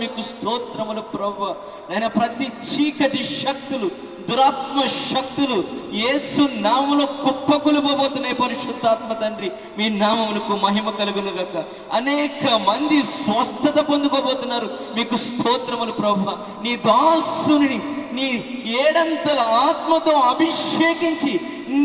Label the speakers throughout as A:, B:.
A: మీకు స్తోత్రములు ప్రభువా. నాయన ప్రతి చీకటి శక్తులు, దురాత్మ శక్తులు యేసు నామములో కుప్పకూలిపోబోతున్నాయి. పరిశుద్ధాత్మ తండ్రి, మీ నామమునకు మహిమ కలుగును గాక. అనేక మంది స్వస్థత పొందుకోబోతున్నారు. మీకు స్తోత్రములు ప్రభువా. నీ దాసుని నీ ఏడంతల ఆత్మతో అభిషేకించి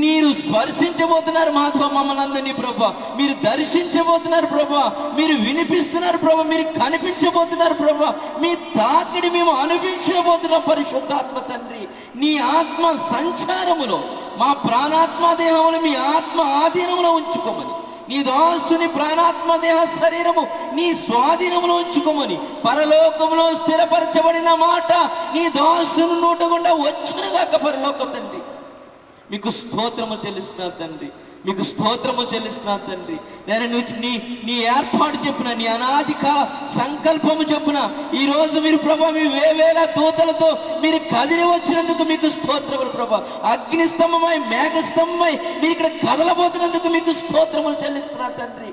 A: మీరు స్పర్శించబోతున్నారు. మాధవ మమ్మల్ని అందరినీ ప్రభువా మీరు దర్శించబోతున్నారు ప్రభువా. మీరు వినిపిస్తున్నారు ప్రభువా. మీరు కనిపించబోతున్నారు ప్రభువా. మీ తాకిడి మేము అనుభవించబోతున్నాం. పరిశుద్ధాత్మ తండ్రి, నీ ఆత్మ సంచారములో మా ప్రాణాత్మ దేహములు మీ ఆత్మ ఆధీనములో ఉంచుకోమని, నీ దాసుని ప్రాణాత్మ దేహ శరీరము నీ స్వాధీనములో ఉంచుకోమని, పరలోకములో స్థిరపరచబడిన మాట నీ దాసుని నోట గుండా వచ్చునుగాక. పరలోక తండ్రి, మీకు స్తోత్రము చెల్లిస్తున్నాను తండ్రి, మీకు స్తోత్రము చెల్లిస్తున్నాను తండ్రి. నేను నీ ఏర్పాటు చెప్పిన, నీ అనాది కాల సంకల్పము చెప్పిన ఈరోజు మీరు ప్రభా మీ వేవేల దూతలతో మీరు కదిలి వచ్చినందుకు మీకు స్తోత్రములు ప్రభా. అగ్నిస్తంభమై మేఘస్తంభమై మీరు ఇక్కడ కదలబోతున్నందుకు మీకు స్తోత్రములు చెల్లిస్తున్నాను తండ్రి.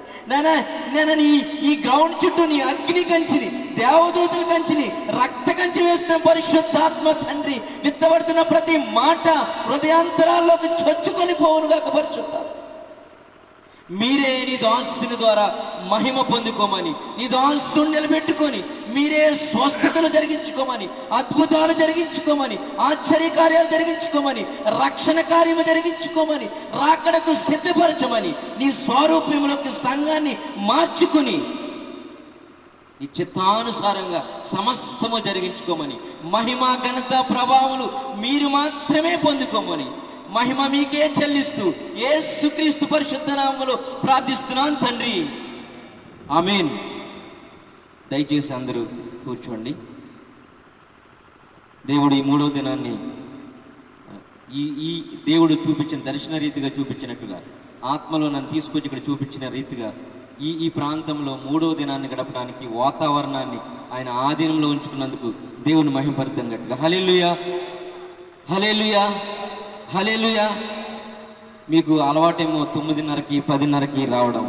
A: నేను ఈ గ్రౌండ్ చుట్టూ నీ అగ్ని కంచిని, దేవదూతల కంచిని, రక్త కంచి వేస్తున్న పరిశుద్ధాత్మ తండ్రి, విత్తబడుతున్న ప్రతి మాట హృదయాంతరాల్లోకి చొచ్చుకొని పోవునుగాక. పరిశుద్ధాత్మ మీరే నీ దాసుని ద్వారా మహిమ పొందుకోమని, నీ దాసుని నిలబెట్టుకొని మీరే స్వస్థతలు జరిగించుకోమని, అద్భుతాలు జరిగించుకోమని, ఆశ్చర్యకార్యాలు జరిగించుకోమని, రక్షణ కార్యము జరిగించుకోమని, రాకడకు సిద్ధపరచమని, నీ స్వరూపంలోకి సంఘాన్ని మార్చుకుని నీ చిత్తానుసారంగా సమస్తము జరిగించుకోమని, మహిమ ఘనత ప్రభావములు మీరు మాత్రమే పొందుకోమని, మహిమ మీకే చెల్లిస్తూ యేసుక్రీస్తు పరిశుద్ధ నామములో ప్రార్థిస్తున్నాను తండ్రి. ఆమేన్. దయచేసి అందరూ కూర్చోండి. దేవుడు ఈ 3వ దినాన్ని ఈ దేవుడు చూపించిన దర్శన రీతిగా చూపించినట్టుగా, ఆత్మలో నన్ను తీసుకొచ్చి ఇక్కడ చూపించిన రీతిగా ఈ ప్రాంతంలో 3వ దినాన్ని గడపడానికి వాతావరణాన్ని ఆయన ఆధీనంలో ఉంచుకున్నందుకు దేవుని మహిమపరుద్దాం గట్టిగా. హల్లెలూయా, హల్లెలూయా, హల్లెలూయా. మీకు అలవాటేమో 9:30కి 10:30కి రావడం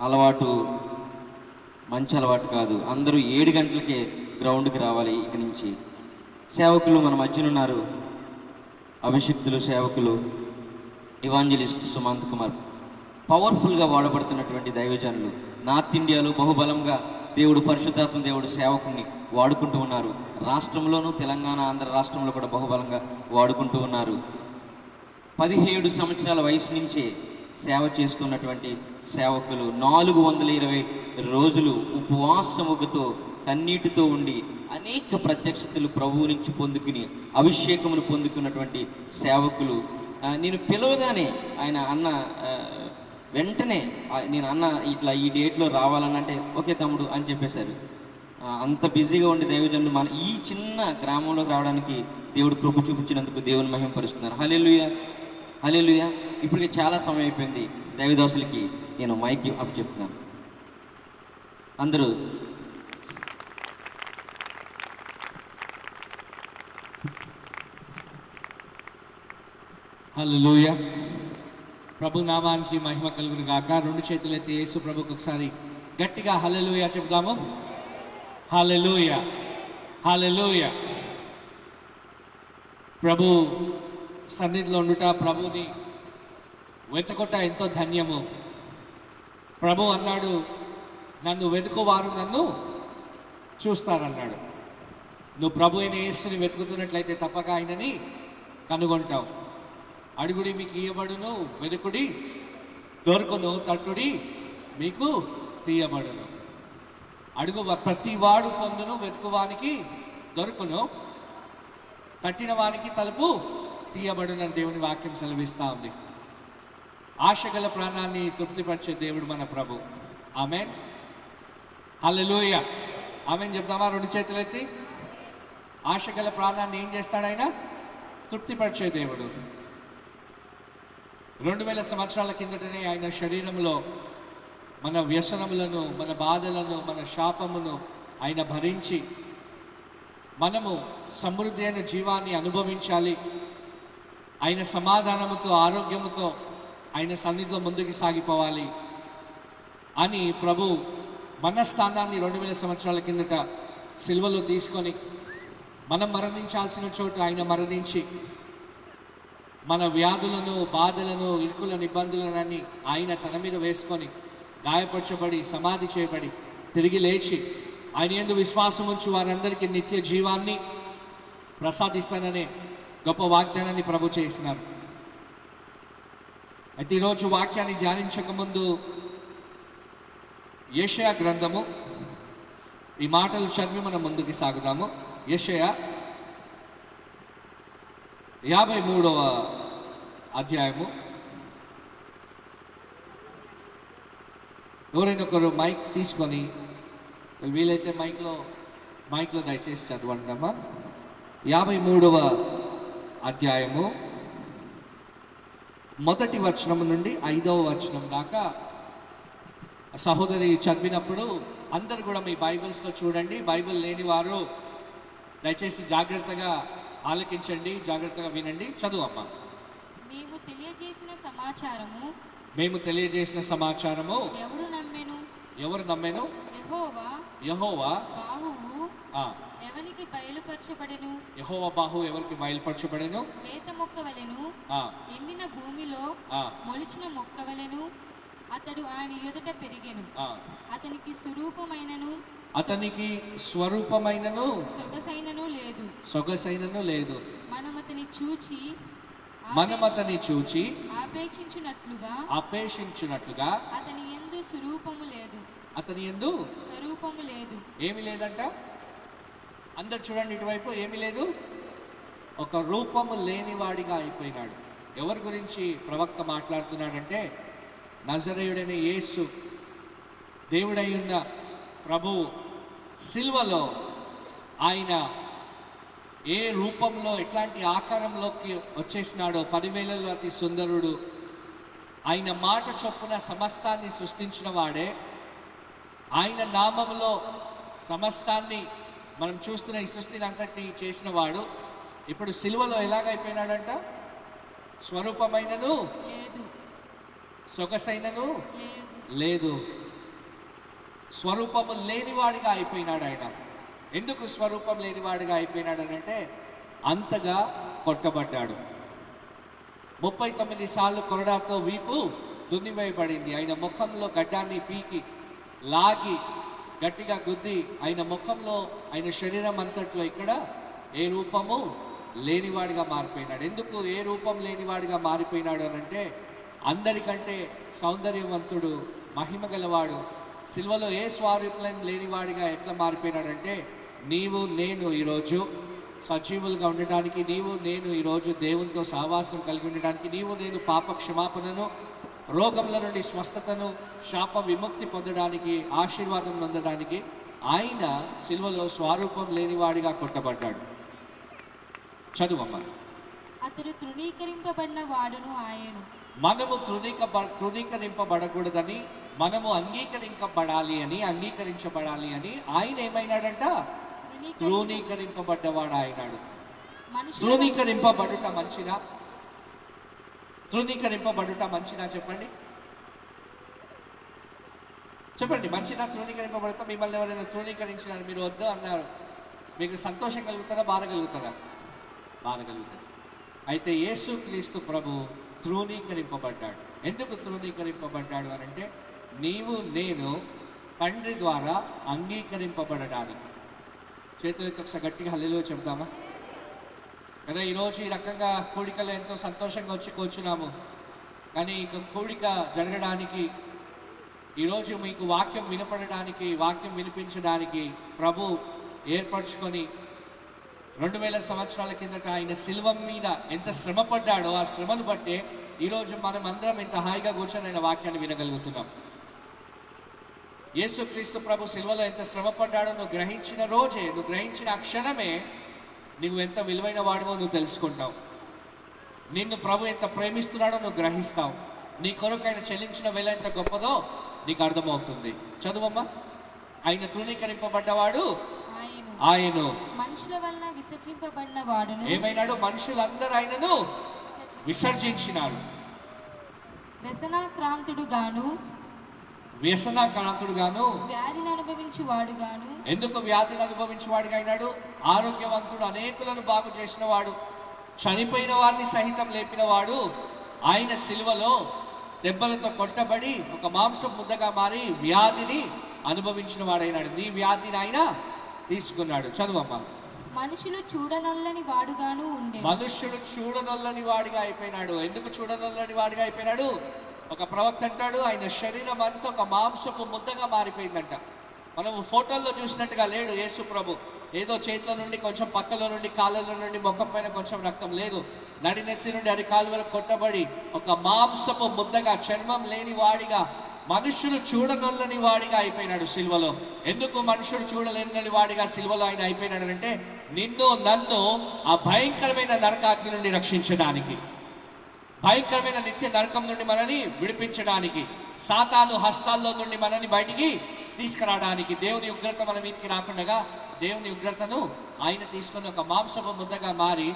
A: అలవాటు, మంచి అలవాటు కాదు. అందరూ 7 గంటలకే గ్రౌండ్కి రావాలి. ఇక నుంచి సేవకులు మన మధ్యనున్నారు. అభిషిక్తులు సేవకులు ఇవాంజలిస్ట్ సుమంత్ కుమార్ పవర్ఫుల్గా వాడబడుతున్నటువంటి దైవజనులు. నార్త్ ఇండియాలో బహుబలంగా దేవుడు, పరిశుద్ధాత్మ దేవుడు సేవకుని వాడుకుంటూ ఉన్నారు. రాష్ట్రంలోనూ, తెలంగాణ, ఆంధ్ర రాష్ట్రంలో కూడా బహుబలంగా వాడుకుంటూ ఉన్నారు. 17 సంవత్సరాల వయసు నుంచే సేవ చేస్తున్నటువంటి సేవకులు 420 రోజులు ఉపవాసముతో కన్నీటితో ఉండి అనేక ప్రత్యక్షతలు ప్రభువు నుంచి పొందుకుని అభిషేకమును పొందుకున్నటువంటి సేవకులు. నేను పిలవగానే ఆయన అన్న వెంటనే నేను అన్న ఇట్లా ఈ డేట్లో రావాలనంటే ఓకే తమ్ముడు అని చెప్పేశారు. అంత బిజీగా ఉండి దైవజనులు మన ఈ చిన్న గ్రామంలోకి రావడానికి దేవుడు కృప చూపించినందుకు దేవుని మహిమపరుస్తున్నారు. హల్లెలూయా, హల్లెలూయా. ఇప్పటికే చాలా సమయం అయిపోయింది. దైవదాసులకి నేను మైక్ ఆఫ్ చెప్తున్నాను. అందరూ
B: హల్లెలూయా. ప్రభు నామానికి మహిమ కలుగును గాక. 2 చేతులెత్తి యేసు ప్రభుకు ఒకసారి గట్టిగా హల్లెలూయా చెప్దాము. హల్లెలూయా, హల్లెలూయా. ప్రభు సన్నిధిలో ఉండుట, ప్రభుని వెతుకుట ఎంతో ధన్యము. ప్రభు అన్నాడు, నన్ను వెతుకువారు నన్ను చూస్తారన్నాడు. నువ్వు ప్రభు అయిన యేసుని వెతుకుతున్నట్లయితే తప్పక ఆయనని కనుగొంటావు. అడుగుడి మీకు ఇయ్యబడును, వెతుకుడి దొరుకును, తట్టుడి మీకు తీయబడును. అడుగు ప్రతి వాడు పొందును, వెతుకువానికి దొరుకును, తట్టిన వానికి తలుపు తీయబడునని దేవుని వాక్యం సెలవిస్తూ ఉంది. ఆశగల ప్రాణాన్ని తృప్తిపరిచే దేవుడు మన ప్రభు. ఆమేన్, హల్లెలూయా. ఆమేన్ చెప్దామా? 2 చేతులెత్తి. ఆశగల ప్రాణాన్ని ఏం చేస్తాడు ఆయన? తృప్తిపరిచే దేవుడు. 2000 సంవత్సరాల కిందటనే ఆయన శరీరంలో మన వ్యసనములను, మన బాధలను, మన శాపమును ఆయన భరించి మనము సమృద్ధి అయిన జీవాన్ని అనుభవించాలి, ఆయన సమాధానముతో, ఆరోగ్యముతో ఆయన సన్నిధిలో ముందుకు సాగిపోవాలి అని ప్రభు మన స్థానాన్ని 2000 సంవత్సరాల కిందట సిలువలో తీసుకొని మనం మరణించాల్సిన చోటు ఆయన మరణించి మన వ్యాధులను, బాధలను, ఇరుకులను, ఇబ్బందులనన్నీ ఆయన తన మీద వేసుకొని గాయపరచబడి సమాధి చేయబడి తిరిగి లేచి ఆయన యందు విశ్వాసం ఉంచి వారందరికీ నిత్య జీవాన్ని ప్రసాదిస్తాననే గొప్ప వాగ్దానాన్ని ప్రభు చేసినారు. అయితే ఈరోజు వాక్యాన్ని ధ్యానించకముందు యెషయా గ్రంథము ఈ మాటలు చదివి మనం ముందుకు సాగుదాము. యెషయా 53వ అధ్యాయము. ఎవరైనా ఒకరు మైక్ తీసుకొని వీలైతే మైక్లో దయచేసి చదవండి అమ్మా. 53వ అధ్యాయము 1వ వచనం నుండి 5వ వచనం దాకా సహోదరి చదివినప్పుడు అందరు కూడా మీ బైబిల్స్లో చూడండి. బైబిల్ లేని వారు దయచేసి జాగ్రత్తగా ఆలకించండి, జాగ్రత్తగా వినండి. చదువు అమ్మా.
C: మేము
B: తెలియజేసిన సమాచారము ఎవరు నమ్మెను? యెహోవా
C: ఎవనికి బయలుపరచబడెను?
B: యెహోవా బాహు ఎవరికి బయలుపరచబడెను?
C: లేత మొక్కవలెను, ఎండిన భూమిలో మొలిచిన మొక్కవలెను అతడు ఆయన ఎదుట పెరిగెను. అతనికి స్వరూపమైనను సొగసైనను లేదు. మనం అతని చూచి అపేక్షించున్నట్లుగా అతని యందు స్వరూపము లేదు. ఏమి లేదంట? అందరు చూడండి ఇటువైపు. ఏమి లేదు? ఒక రూపము లేనివాడిగా అయిపోయినాడు. ఎవరి గురించి ప్రవక్త మాట్లాడుతున్నాడంటే నజరేయుడైన యేసు, దేవుడై ఉన్న ప్రభు సిల్వలో ఆయన ఏ రూపంలో, ఎట్లాంటి ఆకారంలోకి వచ్చేసినాడో, 10,000లో అతి సుందరుడు, ఆయన మాట చొప్పున సమస్తాన్ని సృష్టించిన వాడే, ఆయన నామములో సమస్తాన్ని మనం చూస్తున్న ఈ సృష్టిని అంతటిని చేసిన వాడు ఇప్పుడు సిలువలో ఎలాగైపోయినాడంట? స్వరూపమైనను సొగసైనను లేదు. స్వరూపము లేనివాడిగా అయిపోయినాడు ఆయన. ఎందుకు స్వరూపం లేనివాడిగా అయిపోయినాడు అంటే అంతగా కొట్టబడ్డాడు. 39 సార్లు కొరడాతో వీపు దున్నివేయబడింది. ఆయన ముఖంలో గడ్డాన్ని పీకి లాగి గట్టిగా గుద్ది ఆయన ముఖంలో, ఆయన శరీరం అంతట్లో ఇక్కడ ఏ రూపము లేనివాడిగా మారిపోయినాడు. ఎందుకు ఏ రూపం లేనివాడిగా మారిపోయినాడు అనంటే అందరికంటే సౌందర్యవంతుడు, మహిమ గలవాడు, సిల్వలో ఏ స్వరూపం లేనివాడిగా ఎట్లా మారిపోయినాడంటే నీవు నేను ఈరోజు సజీవులుగా ఉండటానికి, నీవు నేను ఈరోజు దేవునితో సహవాసం కలిగి ఉండడానికి, నీవు నేను పాప క్షమాపణను, రోగముల నుండి స్వస్థతను, శాప విముక్తి పొందడానికి, ఆశీర్వాదం పొందడానికి ఆయన సిల్వలో స్వరూపం లేనివాడిగా కొట్టబడ్డాడు. చదువమ్మ. అతడు తృణీకరింపబడిన వాడును ఆయను.
B: మనము తృణీకరింపబడకూడదని, మనము అంగీకరించబడాలి అని ఆయన ఏమైనాడంట? తృణీకరింపబడ్డవాడు అయినాడు. తృణీకరింపబడుట మంచిదా? తృణీకరింపబడుట మంచిదా? చెప్పండి మంచిదా? తృణీకరింపబడతా? మిమ్మల్ని ఎవరైనా తృణీకరించినారు, మీరు వద్దు అన్నారు, మీకు సంతోషం కలుగుతారా? బాధ కలుగుతారా? బాధ కలుగుతారు. అయితే యేసుక్రీస్తు ప్రభు తృణీకరింపబడ్డాడు. ఎందుకు తృణీకరింపబడ్డాడు అని అంటే నీవు నేను తండ్రి ద్వారా అంగీకరింపబడడానికి. చేతులెత్తి ఒకసారి గట్టిగా హల్లెలూయా చెప్తామా కదా? ఈరోజు ఈ రకంగా కూడికలో ఎంతో సంతోషంగా వచ్చి కూర్చున్నాము. కానీ ఇక కూడిక జరగడానికి, ఈరోజు మీకు వాక్యం వినపడడానికి, వాక్యం వినిపించడానికి ప్రభు ఏర్పరచుకొని 2000 సంవత్సరాల కిందట ఆయన సిలువ మీద ఎంత శ్రమ పడ్డాడో ఆ శ్రమను బట్టే ఈరోజు మనం అందరం ఇంత హాయిగా కూర్చొని ఆయన వాక్యాన్ని వినగలుగుతున్నాం. యేసుక్రీస్తు ప్రభు సిలువలో ఎంత శ్రమ పడ్డాడో నువ్వు గ్రహించిన రోజే, నువ్వు గ్రహించిన ఆ క్షణమే నువ్వు ఎంత విలువైన వాడివో నువ్వు తెలుసుకుంటావు. నిన్ను ప్రభు ఎంత ప్రేమిస్తున్నాడో నువ్వు గ్రహిస్తావు. నీ కొరకు ఆయన చెల్లించిన వెల ఎంత గొప్పదో నీకు అర్థమవుతుంది. చదువమ్మా. ఆయన తృణీకరింపబడ్డవాడు ఆయను,
C: మనుషుల వలన విసర్జింపబడిన వాడును.
B: ఏమైనాడు? మనుషులందరూ ఆయనను విసర్జించినారు.
C: వ్యసనాక్రాంతుడు గాను
B: వ్యసనాక్రాంతుడుగాను,
D: వ్యాధిని అనుభవించువాడుగాను.
B: ఎందుకు వ్యాధిని అనుభవించేవాడిగా అయినాడు? ఆరోగ్యవంతుడు, అనేకులను బాగు చేసిన వాడు, చనిపోయిన వారిని సహితం లేపినవాడు, ఆయన సిలువలో దెబ్బలతో కొట్టబడి ఒక మాంసం ముద్దగా మారి వ్యాధిని అనుభవించిన వాడైనాడు. నీ వ్యాధిని ఆయన తీసుకున్నాడు. చదువమ్మా.
D: మనుషులు చూడనొల్లని వాడుగాను ఉండే.
B: మనుష్యుడు చూడనొల్లని వాడిగా అయిపోయినాడు. ఎందుకు చూడనొల్లని వాడిగా అయిపోయినాడు? ఒక ప్రవక్త అంటాడు, ఆయన శరీరం అంతా ఒక మాంసపు ముద్దగా మారిపోయిందంట. మనం ఫోటోల్లో చూసినట్టుగా లేడు యేసు ప్రభు. ఏదో చేతుల నుండి కొంచెం, పక్కల నుండి, కాళ్ళలో నుండి, ముఖం పైన కొంచెం రక్తం లేదు. నడినెత్తి నుండి అరికాలు వరకు కొట్టబడి ఒక మాంసపు ముద్దగా, చర్మం లేని వాడిగా, మనుషులు చూడనొల్లని వాడిగా అయిపోయినాడు సిలువలో. ఎందుకు మనుషుడు చూడలేని వాడిగా సిలువలో ఆయన అయిపోయినాడు అంటే, నిన్ను నన్ను ఆ భయంకరమైన నరకాగ్ని నుండి రక్షించడానికి, భయంకరమైన నిత్య నరకం నుండి మనని విడిపించడానికి, సాతాను హస్తాల్లో నుండి మనని బయటికి తీసుకురావడానికి, దేవుని ఉగ్రత మన మీదకి రాకుండా దేవుని ఉగ్రతను ఆయన తీసుకొని ఒక మాంసపు ముద్దగా మారి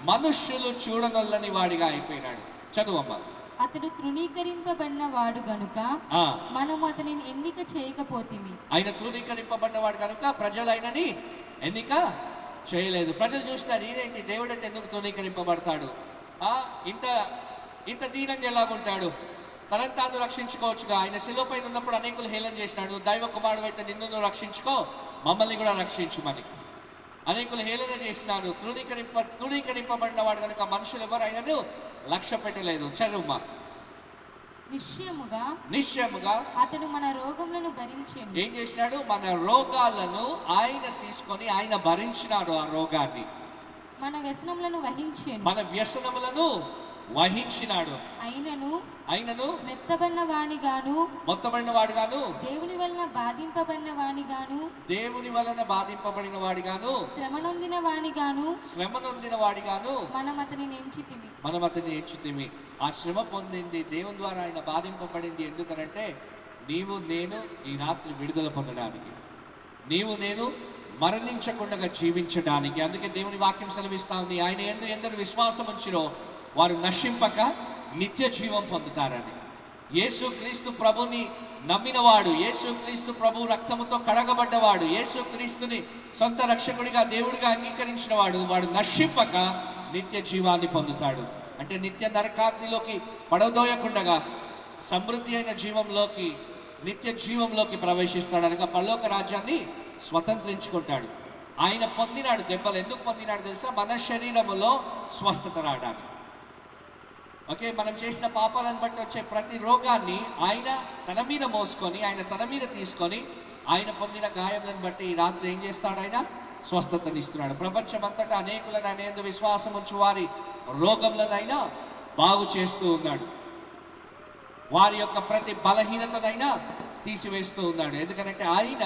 B: మనుష్యులు చూడనొల్లని వాడిగా అయిపోయినాడు. చదువమ్మా.
D: అతడు తృణీకరింపబడిన వాడు గనుక మనము అతనిని ఎన్నిక చేయకపోతిమి.
B: ఆయన తృణీకరింపబడినవాడు కనుక ప్రజలు ఆయనని ఎన్నిక చేయలేదు. ప్రజలు చూసినారు, ఈయనేంటి దేవుడైతే ఎందుకు తృణీకరింపబడతాడు, ఇంత దీనంగా ఎలాగుంటాడు, తనని తాను రక్షించుకోవచ్చుగా. ఆయన శిలువ పైన ఉన్నప్పుడు అనేకులు హేళన చేసినాడు, దైవ కుమారుడు అయితే నిన్ను నువ్వు రక్షించుకో, మమ్మల్ని కూడా రక్షించుమని అనేకులు హేళన చేసినాడు. తృణీకరింపబడిన వాడు కనుక మనుషులు ఎవరు ఆయనను లక్ష్య పెట్టలేదు. చదువుమా. నిశ్చయముగా
D: అతడు మన రోగములను భరించెను.
B: ఏం చేసినాడు? మన రోగాలను ఆయన తీసుకొని ఆయన భరించినాడు. ఆ రోగాన్ని,
D: మన వ్యసనములను వహించెను.
B: మన వ్యసనములను వహించినాడు.
D: అయినను మెత్తబడిన వాడిగాను దేవుని వలన బాధింపబడిన వాడిగాను శ్రమ నొందిన వాడిగాను మనం అతనిని
B: ఎంచితిమి. ఆ శ్రమ పొందింది దేవుని ద్వారా, ఆయన బాధింపబడింది. ఎందుకనంటే నీవు నేను ఈ రాత్రి విడుదల పొందడానికి, నీవు నేను మరణించకుండా జీవించడానికి. అందుకే దేవుని వాక్యం సెలవిస్తా ఉంది, ఆయన యందు ఎందరు విశ్వాసం ఉంచిరో వారు నశింపక నిత్య జీవం పొందుతారని. యేసుక్రీస్తు ప్రభుని నమ్మినవాడు, యేసుక్రీస్తు ప్రభు రక్తముతో కడగబడ్డవాడు, యేసుక్రీస్తుని సొంత రక్షకుడిగా దేవుడిగా అంగీకరించిన వాడు నశింపక నిత్య జీవాన్ని పొందుతాడు. అంటే నిత్య నరకాగ్నిలోకి పడదోయకుండగా సమృద్ధి అయిన జీవంలోకి, నిత్య జీవంలోకి ప్రవేశిస్తాడు. అనగా పరలోక రాజ్యాన్ని స్వతంత్రించుకుంటాడు. ఆయన పొందినాడు దెబ్బలు. ఎందుకు పొందినాడు తెలుసా? మన శరీరములో స్వస్థత రావడానికి. ఓకే, మనం చేసిన పాపాలను బట్టి వచ్చే ప్రతి రోగాన్ని ఆయన తన మీద మోసుకొని, ఆయన తన మీద తీసుకొని, ఆయన పొందిన గాయములను బట్టి ఈ రాత్రి ఏం చేస్తాడు? ఆయన స్వస్థతనిస్తున్నాడు. ప్రపంచమంతటా అనేకులను ఆయన యందు విశ్వాసం ఉంచు వారి రోగములనైనా బాగు చేస్తూ ఉన్నాడు. వారి యొక్క ప్రతి బలహీనతనైనా తీసివేస్తూ ఉన్నాడు. ఎందుకంటే ఆయన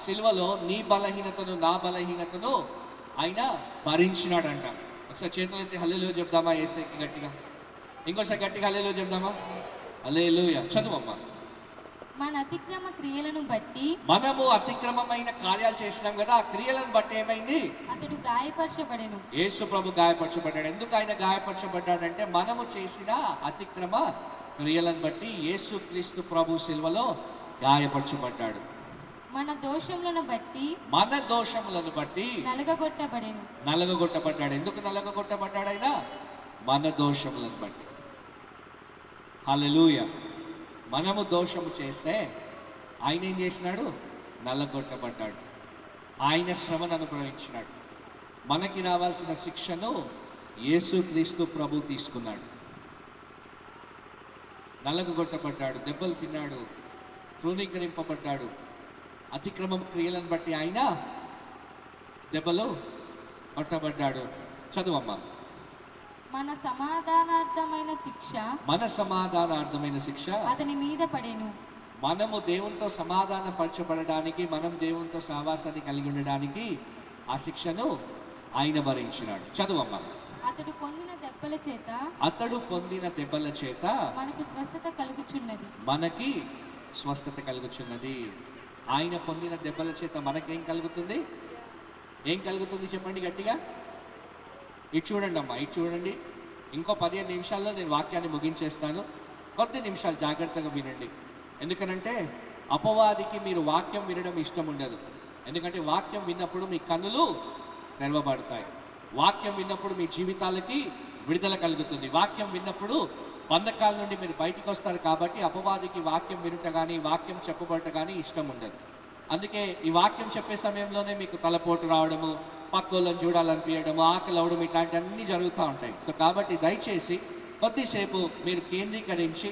B: సిలువలో నీ బలహీనతను, నా బలహీనతను ఆయన భరించినాడంట. ఒకసారి చేతులైతే హల్లెలూయా చెప్దామా? యేసయ్యకి గట్టిగా, ఇంకోసారి గట్టిగా హల్లెలూయా చెప్దామా? హల్లెలూయా. చదువమ్మా.
D: మన అతిక్రమ క్రియలను బట్టి,
B: మనము అతిక్రమమైన కార్యాలు చేసినాం కదా, ఆ క్రియలను బట్టి ఏమైంది?
D: అతడు గాయపరచబడెను.
B: యేసు ప్రభు గాయపరచబడ్డాడు. ఎందుకు ఆయన గాయపరచబడ్డాడంటే మనము చేసిన అతిక్రమ క్రియలను బట్టి యేసుక్రీస్తు ప్రభు సిలువలో గాయపరచబడ్డాడు.
D: మన దోషములను బట్టి
B: నలగగొట్టబడ్డాడు. ఎందుకు నలగగొట్టబడ్డాడు? ఆయన మన దోషములను బట్టి. హల్లెలూయా. మనము దోషము చేస్తే ఆయన ఏం చేసినాడు? నలగొట్టబడ్డాడు. ఆయన శ్రమను అనుభవించినాడు. మనకి రావాల్సిన శిక్షను యేసుక్రీస్తు ప్రభు తీసుకున్నాడు. నలగొట్టబడ్డాడు, దెబ్బలు తిన్నాడు, తృణీకరింపబడ్డాడు. అతిక్రమం క్రియలను బట్టి ఆయన దెబ్బలు కొట్టబడ్డాడు. చదువమ్మా.
D: మన సమాధానార్థమైన శిక్ష అతని మీద పడెను.
B: మనము దేవునితో సమాధాన పరచబడడానికి, మనం దేవునితో సహవాసాన్ని కలిగి ఉండడానికి ఆ శిక్షను ఆయన భరించినాడు. చదువమ్మా.
D: అతడు పొందిన
B: దెబ్బల చేత
D: మనకి
B: స్వస్థత కలుగుచున్నది. ఆయన పొందిన దెబ్బల చేత మనకేం కలుగుతుంది? ఏం కలుగుతుంది చెప్పండి గట్టిగా. ఇటు చూడండి అమ్మా, ఇటు చూడండి. ఇంకో 15 నిమిషాల్లో నేను వాక్యాన్ని ముగించేస్తాను. కొద్ది నిమిషాలు జాగ్రత్తగా వినండి. ఎందుకనంటే అపవాదికి మీరు వాక్యం వినడం ఇష్టం ఉండదు. ఎందుకంటే వాక్యం విన్నప్పుడు మీ కన్నులు తెరవబడతాయి, వాక్యం విన్నప్పుడు మీ జీవితాలకి విడుదల కలుగుతుంది, వాక్యం విన్నప్పుడు బంధకాల నుండి మీరు బయటికి వస్తారు. కాబట్టి అపవాదికి వాక్యం వినుట కానీ వాక్యం చెప్పబడట కానీ ఇష్టం ఉండదు. అందుకే ఈ వాక్యం చెప్పే సమయంలోనే మీకు తలపోటు రావడము, పక్కోళ్ళని చూడాలనిపించడము, ఆకలి అవడం, ఇట్లాంటివన్నీ జరుగుతూ ఉంటాయి. సో కాబట్టి దయచేసి కొద్దిసేపు మీరు కేంద్రీకరించి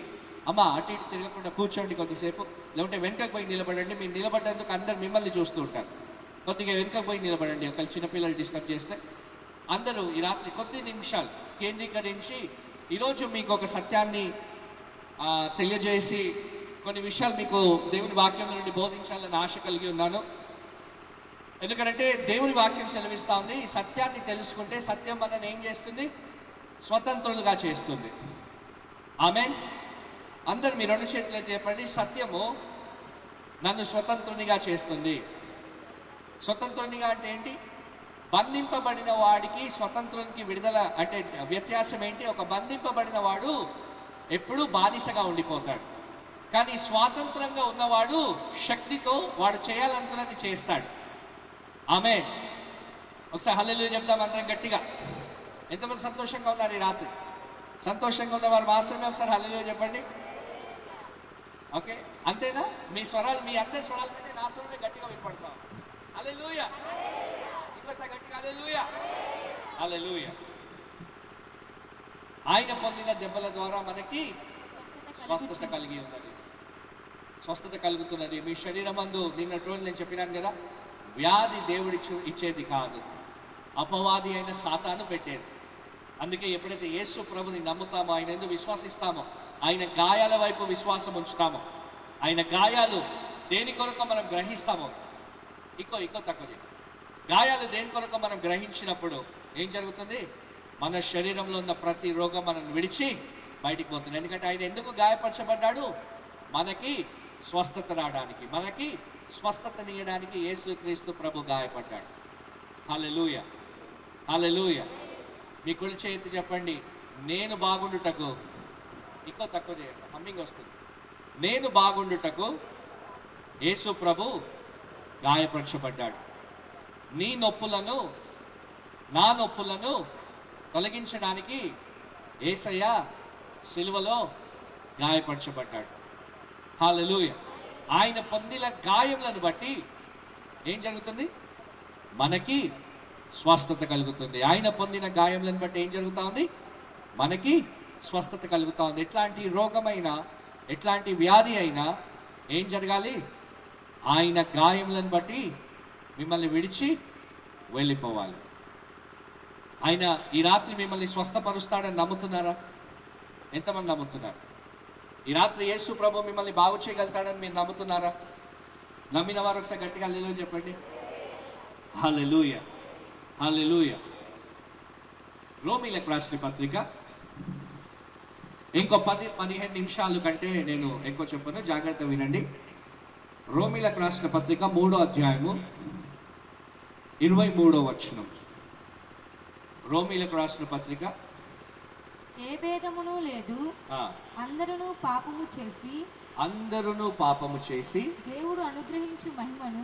B: అమ్మ అటు ఇటు తిరగకుండా కూర్చోండి కొద్దిసేపు, లేకుంటే వెనుకకు పోయి నిలబడండి. మీరు నిలబడేందుకు అందరు మిమ్మల్ని చూస్తూ ఉంటారు. కొద్దిగా వెనుకకు పోయి నిలబడండి. ఒకళ్ళు చిన్నపిల్లలు డిస్టర్బ్ చేస్తే అందరూ ఈ రాత్రి కొద్ది నిమిషాలు కేంద్రీకరించి ఈరోజు మీకు ఒక సత్యాన్ని తెలియజేసి కొన్ని విషయాలు మీకు దేవుని వాక్యం నుండి బోధించాలని ఆశ కలిగి ఉన్నాను. ఎందుకంటే దేవుని వాక్యం సెలవిస్తూ ఉంది, ఈ సత్యాన్ని తెలుసుకుంటే సత్యం మనల్ని ఏం చేస్తుంది? స్వతంత్రులుగా చేస్తుంది. ఆమేన్. అందరు మీ రెండు చేతులు అయితే చెప్పండి, సత్యము నన్ను స్వతంత్రునిగా చేస్తుంది. స్వతంత్రునిగా అంటే ఏంటి? బంధింపబడిన వాడికి స్వతంత్రునికి విడుదల అంటే వ్యత్యాసం ఏంటి? ఒక బంధింపబడిన వాడు ఎప్పుడూ బానిసగా ఉండిపోతాడు, కానీ స్వాతంత్రంగా ఉన్నవాడు శక్తితో వాడు చేయాలనుకున్నది చేస్తాడు. ఆమేన్. ఒకసారి హల్లెలూయా చెప్తాం అందరం గట్టిగా. ఎంతమంది సంతోషంగా ఉన్నారు ఈ రాత్రి? సంతోషంగా ఉన్నవారు మాత్రమే ఒకసారి హల్లెలూయా చెప్పండి. ఓకే, అంతేనా? మీ స్వరాలు, మీ అందరి స్వరాల కంటే నా స్వరమే గట్టిగా వినపడతాం. హల్లెలూయా, ఇంకోసారి గట్టిగా హల్లెలూయా, హల్లెలూయా. ఆయన పొందిన దెబ్బల ద్వారా మనకి స్వస్థత కలిగి ఉన్నది, స్వస్థత కలుగుతున్నది. మీ శరీరం అందు నిన్నటి రోజు నేను చెప్పినాను కదా, వ్యాధి దేవుడి ఇచ్చేది కాదు, అపవాది అయిన సాతాను పెట్టేది. అందుకే ఎప్పుడైతే యేసు ప్రభుని నమ్ముతామో, ఆయన ఎందుకు విశ్వాసిస్తామో, ఆయన గాయాల వైపు విశ్వాసం ఉంచుతామో, ఆయన గాయాలు దేని కొరకు మనం గ్రహిస్తామో, ఇకో తక్కువ గాయాలు దేని కొరకు మనం గ్రహించినప్పుడు ఏం జరుగుతుంది? మన శరీరంలో ఉన్న ప్రతి రోగం మనం విడిచి బయటికి పోతుంది. ఎందుకంటే ఆయన ఎందుకు గాయపరచబడ్డాడు? మనకి స్వస్థత రావడానికి, మనకి స్వస్థతనియడానికి యేసుక్రీస్తు ప్రభు గాయపడ్డాడు. హల్లెలూయా, హల్లెలూయా. మీ కుడి చేతి చెప్పండి, నేను బాగుండుటకు, ఇంకో తక్కువ చేయండి, హమ్మింగ్ వస్తుంది. నేను బాగుండుటకు యేసు ప్రభు గాయపరచబడ్డాడు. నీ నొప్పులను, నా నొప్పులను తొలగించడానికి యేసయ్య సిలువలో గాయపరచబడ్డాడు. హల్లెలూయా. ఆయన పొందిన గాయములను బట్టి ఏం జరుగుతుంది? మనకి స్వస్థత కలుగుతుంది. ఆయన పొందిన గాయములను బట్టి ఏం జరుగుతూ ఉంది? మనకి స్వస్థత కలుగుతూ ఉంది. ఎట్లాంటి రోగమైనా, ఎట్లాంటి వ్యాధి అయినా ఏం జరగాలి? ఆయన గాయములను బట్టి మిమ్మల్ని విడిచి వెళ్ళిపోవాలి. ఆయన ఈ రాత్రి మిమ్మల్ని స్వస్థపరుస్తాడని నమ్ముతున్నారా? ఎంతమంది నమ్ముతున్నారు? ఈ రాత్రి యేసు ప్రభు మిమ్మల్ని బాగు చేయగలుగుతాడని మీరు నమ్ముతున్నారా? నమ్మిన వారు ఒకసారి గట్టిగా హల్లెలూయా చెప్పండి. హల్లెలూయా, హల్లెలూయా. రోమీలకు రాసిన పత్రిక ఇంకో 10-15 నిమిషాలు కంటే నేను ఎక్కువ చెప్పను, జాగ్రత్త వినండి. రోమీలకు రాసిన పత్రిక 3వ అధ్యాయము 23వ వచనం. రోమీలకు రాసిన పత్రిక,
D: ఏ భేదమును లేదు, అందరూ పాపము చేసి దేవుడు అనుగ్రహించు మహిమను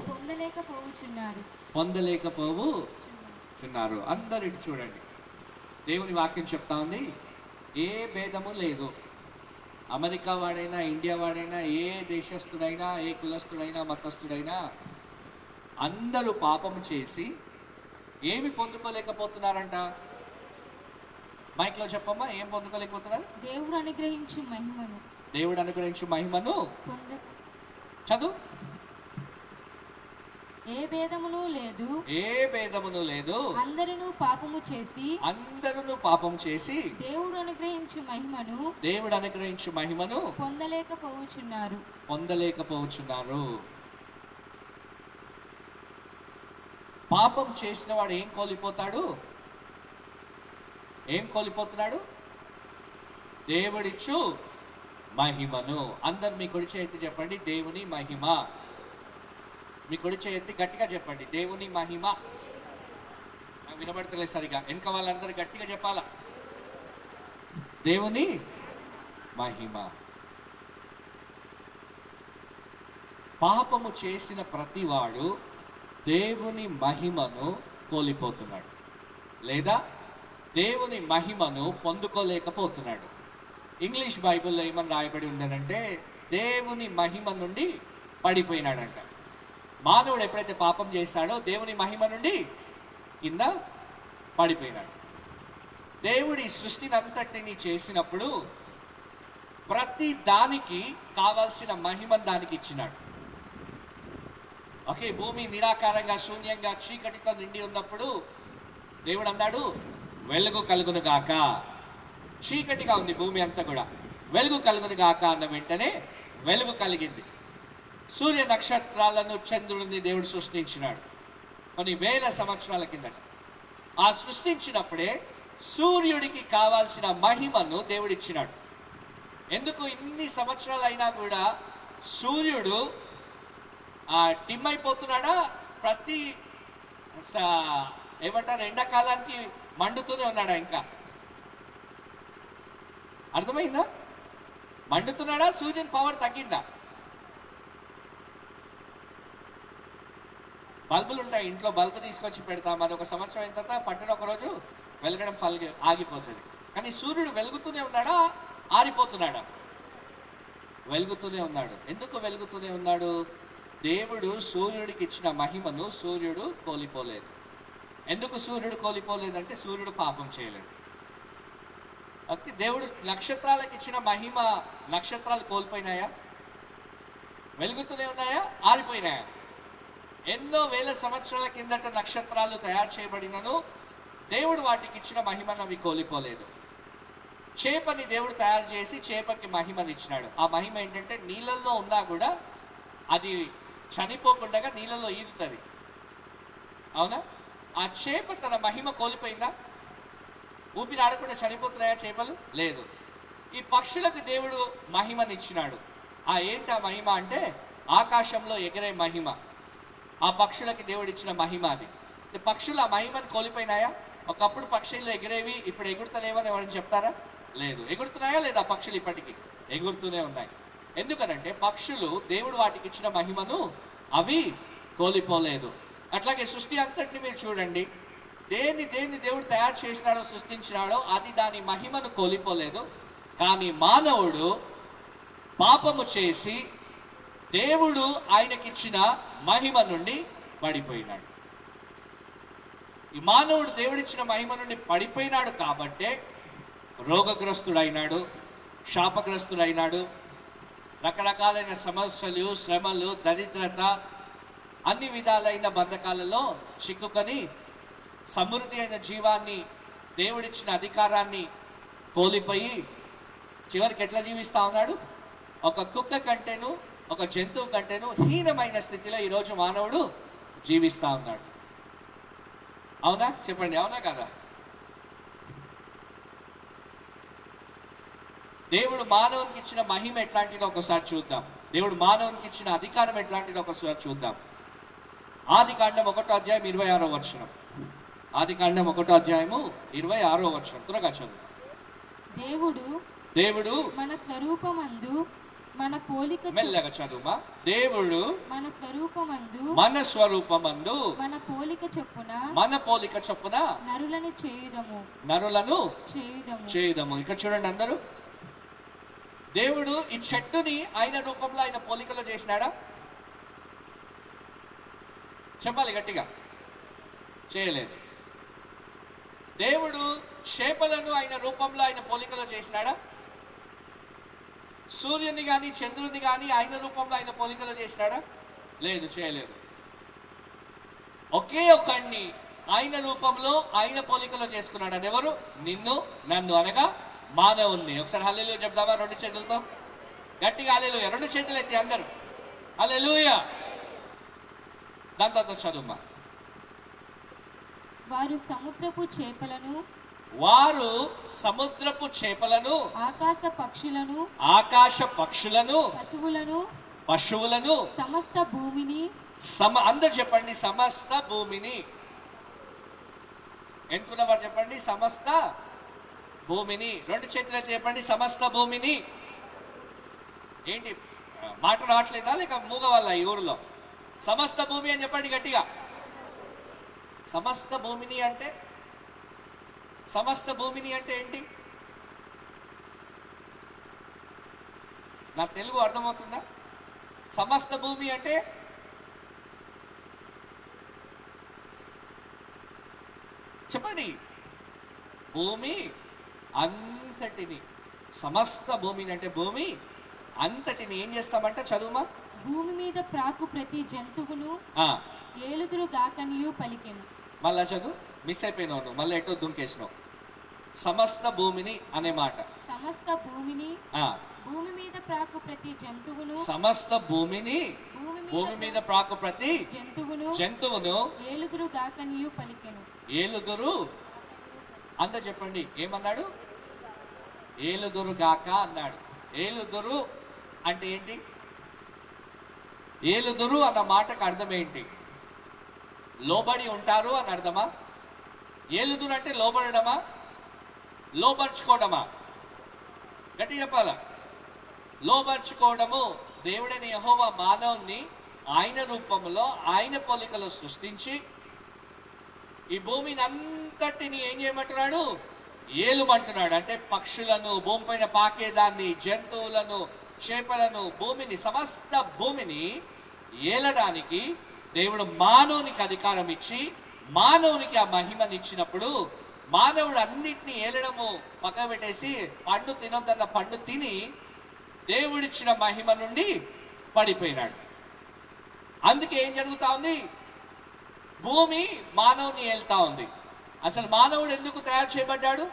D: పొందలేకపోతున్నారు. అందరిటి చూడండి, దేవుని వాక్యం చెప్తా ఉంది, ఏ భేదము లేదు. అమెరికా వాడైనా, ఇండియా వాడైనా, ఏ దేశస్థుడైనా, ఏ కులస్థుడైనా, మతస్థుడైనా అందరూ పాపము చేసి ఏమి పొందుకోలేకపోతున్నారంట? మైక్లో చెప్పమ్మా, ఏం పొందుకోలేకపోతున్నారు? దేవుడు అనుగ్రహించు మహిమను
C: చదువు.
D: ఏ భేదమును లేదు, అందరూ పాపము చేసి దేవుడు అనుగ్రహించు మహిమను పొందలేకపోతున్నారు. పాపం చేసిన వాడు ఏం కోల్పోతున్నాడు? దేవుడిచ్చు మహిమను. అందరు మీ కుడి చేతి చెప్పండి, దేవుని మహిమ. మీ కుడి చేతి గట్టిగా చెప్పండి, దేవుని మహిమ. నాకు వినబడతలేదు సరిగా, వెనక వాళ్ళందరూ గట్టిగా చెప్పాలా, దేవుని మహిమ.
B: పాపము చేసిన ప్రతివాడు దేవుని మహిమను కోల్పోతున్నాడు, లేదా దేవుని మహిమను పొందుకోలేకపోతున్నాడు. ఇంగ్లీష్ బైబిల్లో ఏమని రాయబడి ఉందనంటే దేవుని మహిమ నుండి పడిపోయినాడంట. మానవుడు ఎప్పుడైతే పాపం చేశాడో దేవుని మహిమ నుండి కింద పడిపోయినాడు. దేవుడి సృష్టిని అంతటిని చేసినప్పుడు ప్రతి దానికి కావాల్సిన మహిమను దానికి ఇచ్చినాడు. ఓకే, భూమి నిరాకారంగా శూన్యంగా చీకటితో నిండి ఉన్నప్పుడు దేవుడు అన్నాడు వెలుగు కలుగును గాక. చీకటిగా ఉంది భూమి అంతా కూడా, వెలుగు కలుగును గాక అన్న వెంటనే వెలుగు కలిగింది. సూర్య నక్షత్రాలను చంద్రుడిని దేవుడు సృష్టించినాడు కొన్ని వేల సంవత్సరాల కిందట. ఆ సృష్టించినప్పుడే సూర్యుడికి కావాల్సిన మహిమను దేవుడు ఇచ్చినాడు. ఎందుకు ఇన్ని సంవత్సరాలు అయినా కూడా సూర్యుడు డిమ్ అయిపోతున్నాడా? ప్రతి ఏమంటారు ఎండాకాలానికి మండుతూనే ఉన్నాడా? ఇంకా అర్థమైందా? మండుతున్నాడా? సూర్యుని పవర్ తగ్గిందా? బల్బులు ఉంటాయి ఇంట్లో, బల్బు తీసుకొచ్చి పెడతాం, అది ఒక సంవత్సరం అయిన తర్వాత పట్టిన ఒకరోజు వెలగడం ఆగిపోతుంది. కానీ సూర్యుడు వెలుగుతూనే ఉన్నాడా? ఆరిపోతున్నాడా? వెలుగుతూనే ఉన్నాడు. ఎందుకు వెలుగుతూనే ఉన్నాడు? దేవుడు సూర్యుడికి ఇచ్చిన మహిమను సూర్యుడు కోల్పోలేదు. ఎందుకు సూర్యుడు కోల్పోలేదంటే సూర్యుడు పాపం చేయలేదు. ఓకే, దేవుడు నక్షత్రాలకు ఇచ్చిన మహిమ నక్షత్రాలు కోల్పోయినాయా? వెలుగుతూనే ఉన్నాయా? ఆరిపోయినాయా? ఎన్నో వేల సంవత్సరాల కిందట నక్షత్రాలు తయారు చేయబడినను దేవుడు వాటికి ఇచ్చిన మహిమను అవి కోల్పోలేదు. చేపని దేవుడు తయారు చేసి చేపకి మహిమని ఇచ్చినాడు. ఆ మహిమ ఏంటంటే నీళ్ళల్లో ఉన్నా కూడా అది చనిపోకుండా నీళ్ళలో ఈదుతుంది. అవునా? ఆ చేప తన మహిమ కోల్పోయిందా? ఊపిరి ఆడకుండా చనిపోతున్నాయా చేపలు? లేదు. ఈ పక్షులకు దేవుడు మహిమనిచ్చినాడు. ఏంటి ఆ మహిమ అంటే ఆకాశంలో ఎగిరే మహిమ. ఆ పక్షులకి దేవుడు ఇచ్చిన మహిమ అది. పక్షులు ఆ మహిమని కోల్పోయినాయా? ఒకప్పుడు పక్షులు ఎగిరేవి, ఇప్పుడు ఎగురుతలేవని ఎవరైనా చెప్తారా? లేదు. ఎగురుతున్నాయా లేదా పక్షులు? ఇప్పటికీ ఎగురుతూనే ఉన్నాయి. ఎందుకనంటే పక్షులు దేవుడు వాటికి ఇచ్చిన మహిమను అవి కోల్పోలేదు. అట్లాగే సృష్టి అంతటిని మీరు చూడండి, దేన్ని దేవుడు తయారు చేసినాడో సృష్టించినాడో అది దాని మహిమను కోల్పోలేదు. కానీ మానవుడు పాపము చేసి దేవుడు ఆయనకిచ్చిన మహిమ నుండి పడిపోయినాడు. ఈ మానవుడు దేవుడిచ్చిన మహిమ నుండి పడిపోయినాడు కాబట్టే రోగగ్రస్తుడైనాడు, శాపగ్రస్తుడైనాడు, రకరకాలైన సమస్యలు, శ్రమలు, దరిద్రత, అన్ని విధాలైన బంధకాలలో చిక్కుకొని సమృద్ధి అయిన జీవాన్ని, దేవుడిచ్చిన అధికారాన్ని కోల్పోయి చివరికి ఎట్లా జీవిస్తూ ఉన్నాడు? ఒక కుక్క కంటేను, ఒక జంతువు కంటేను హీనమైన స్థితిలో ఈరోజు మానవుడు జీవిస్తూ ఉన్నాడు. అవునా? చెప్పండి, అవునా కదా? దేవుడు మానవునికి ఇచ్చిన మహిమ ఎట్లాంటిదో ఒకసారి చూద్దాం. దేవుడు మానవునికి ఇచ్చిన అధికారం ఎట్లాంటిదో ఒకసారి చూద్దాం. ఆదికాండం 1:26. ఆదికాండం 1:26. త్వరగా చదువు. దేవుడు
E: మన స్వరూపమందు మన పోలిక,
B: మెల్లగా చదువుమా. దేవుడు
E: మన స్వరూపమందు
B: మన పోలిక చొప్పున
E: నరులను
B: చేయుదము. ఇక్కడ చూడండి అందరూ, దేవుడు ఈ చెట్టుని ఆయన రూపంలో ఆయన పోలికలో చేసినాడా? చెప్పాలి గట్టిగా. చేయలేదు. దేవుడు చేపలను ఆయన రూపంలో ఆయన పోలికలో చేసినాడా? సూర్యుని కానీ చంద్రుని కానీ ఆయన రూపంలో ఆయన పోలికలో చేసినాడా? లేదు, చేయలేదు. ఒకే ఒకడిని ఆయన రూపంలో ఆయన పోలికలో చేసుకున్నాడు. అది ఎవరు? నిన్ను, నన్ను, అనగా మానవుణ్ణి. ఒకసారి హల్లెలూయా చెప్దామా? 2 చేతులతో గట్టిగా హల్లెలూయా. 2 చేతులు ఎత్తి అందరూ హల్లెలూయా. దాని తర్వాత చదువుమా.
E: వారు సముద్రపు చేపలను
B: ఆకాశ పక్షులను పశువులను
E: సమస్త భూమిని
B: అందరు చెప్పండి, సమస్త భూమిని. ఎన్నుకున్నవారు చెప్పండి, సమస్త భూమిని. 2 చేతులు అయితే చెప్పండి, సమస్త భూమిని. ఏంటి మాట రావట్లేదా లేక మూగ వల్ల ఈ ఊరిలో? సమస్త భూమి అని చెప్పండి గట్టిగా. సమస్త భూమిని అంటే, సమస్త భూమిని అంటే ఏంటి? నా తెలుగు అర్థమవుతుందా? సమస్త భూమి అంటే చెప్పండి. భూమి అంతటిని, సమస్త భూమిని అంటే భూమి అంతటిని ఏం చేస్తామంటే, చదువుమా.
E: భూమి మీద ప్రాకు ప్రతి జంతువును ఏలుదురు గాకనియు పలికెను.
B: మళ్ళా చదువు, మిస్ అయిపోయినావు నువ్వు, మళ్ళీ ఎటో దుంకేసినావు. సమస్త భూమిని అనే మాట.
E: సమస్త భూమిని, భూమి మీద ప్రాకు ప్రతి జంతువును,
B: సమస్త భూమిని, భూమి మీద ప్రాకు ప్రతి జంతువును
E: ఏలుదురు గాకనియు పలికెను.
B: ఏలుదురు అంత చెప్పండి. ఏమన్నాడు? ఏలుదురు గాక అన్నాడు. ఏలుదురు అంటే ఏంటి? ఏలుదురు అన్న మాటకు అర్థం ఏంటి? లోబడి ఉంటారు అని అర్థమా? ఏలుదురు అంటే లోబడమా, లోబర్చుకోవడమా? గట్టి చెప్పాలా? లోబర్చుకోవడము. దేవుడైన యెహోవా మానవుని ఆయన రూపంలో ఆయన పోలికలో సృష్టించి ఈ భూమిని అంతటిని ఏం చేయమంటున్నాడు? ఏలుమంటున్నాడు. అంటే పక్షులను, భూమిపైన పాకేదాన్ని, జంతువులను, చేపలను, భూమిని, సమస్త భూమిని ఏలడానికి దేవుడు మానవునికి అధికారం ఇచ్చి మానవునికి ఆ మహిమనిచ్చినప్పుడు మానవుడు అన్నిటినీ ఏలడము పక్క పెట్టేసి పండు తినొద్దన్న పండు తిని దేవుడిచ్చిన మహిమ నుండి పడిపోయినాడు. అందుకే ఏం జరుగుతా ఉంది? భూమి మానవుని ఏల్తా ఉంది. అసలు మానవుడు ఎందుకు తయారు చేయబడ్డాడు?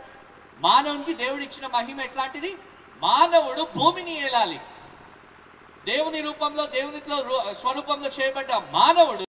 B: మానవునికి దేవుడు ఇచ్చిన మహిమ ఎట్లాంటిది? మానవుడు భూమిని ఏలాలి. దేవుని రూపంలో, దేవునిలో స్వరూపంలో చేయబడ్డ మానవుడు